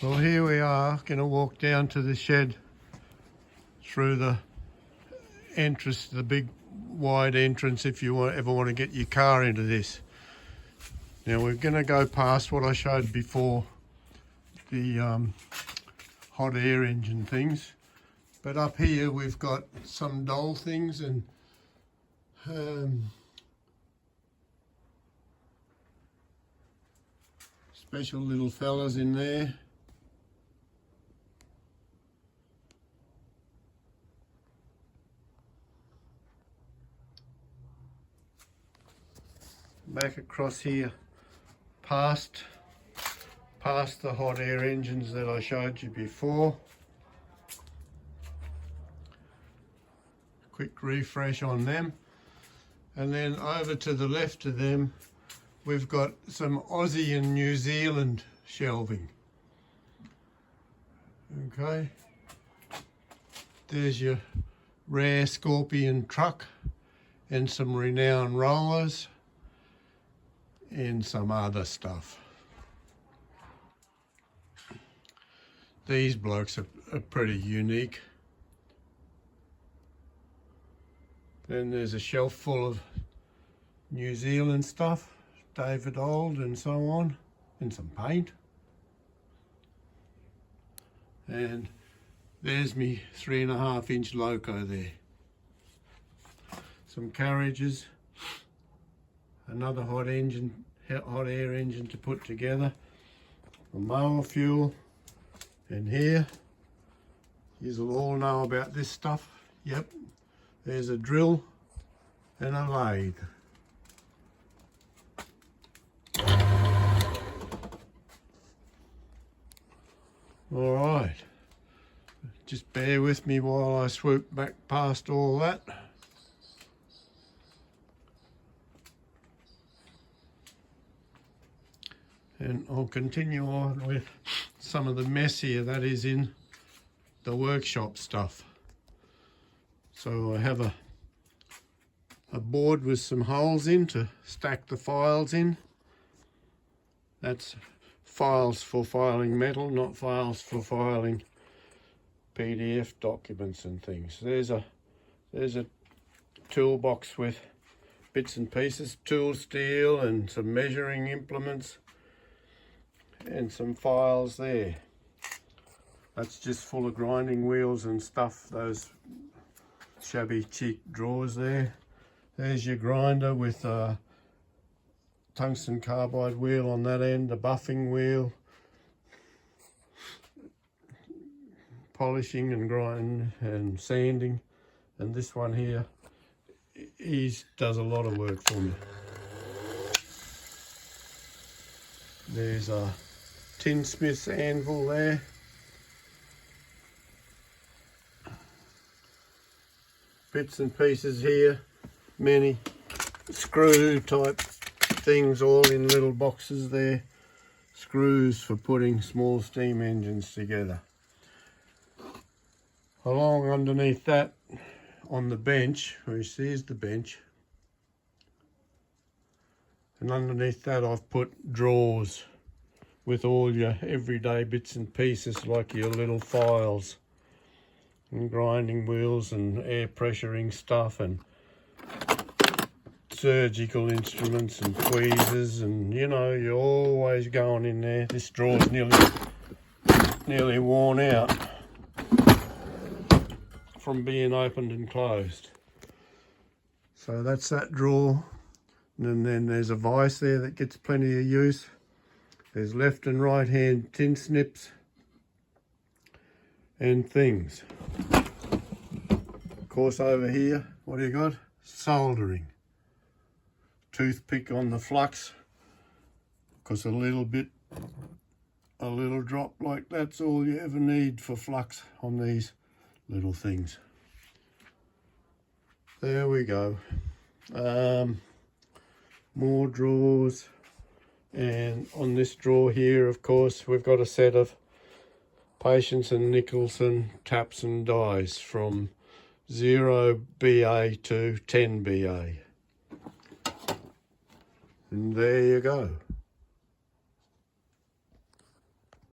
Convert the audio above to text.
Well, here we are, going to walk down to the shed through the entrance, the big wide entrance if you ever want to get your car into this. Now we're going to go past what I showed before, the hot air engine things, but up here we've got some doll things and special little fellas in there. Back across here, past the hot air engines that I showed you before. Quick refresh on them. And then over to the left of them, we've got some Aussie and New Zealand shelving. Okay. There's your rare Scorpion truck and some Renown rollers and some other stuff. These blokes are pretty unique. Then there's a shelf full of New Zealand stuff, David Old and so on, and some paint. And there's me 3.5-inch loco there. Some carriages, another hot air engine to put together, a mower fuel, and here, you'll all know about this stuff. Yep, there's a drill and a lathe. All right, just bear with me while I swoop back past all that. And I'll continue on with some of the messier that is in the workshop stuff. So I have a board with some holes in to stack the files in. That's files for filing metal, not files for filing PDF documents and things. There's a toolbox with bits and pieces, tool steel and some measuring implements and some files there. That's just full of grinding wheels and stuff, those shabby cheap drawers there. There's your grinder with a tungsten carbide wheel on that end, a buffing wheel, polishing and grinding and sanding. And this one here, he does a lot of work for me. There's a tinsmith's anvil there. Bits and pieces here, many screw type things all in little boxes there. Screws for putting small steam engines together. Along underneath that on the bench, which is the bench, and underneath that I've put drawers with all your everyday bits and pieces like your little files and grinding wheels and air pressuring stuff and surgical instruments and tweezers, and you know, you're always going in there. This drawer's nearly worn out from being opened and closed. So that's that drawer. And then there's a vise there that gets plenty of use. There's left and right hand tin snips and things. Of course, over here, what do you got? Soldering. Toothpick on the flux, because a little drop like that's all you ever need for flux on these little things. There we go. More drawers, and on this drawer here, of course, we've got a set of Patience and Nicholson taps and dies from 0 BA to 10 BA. And there you go.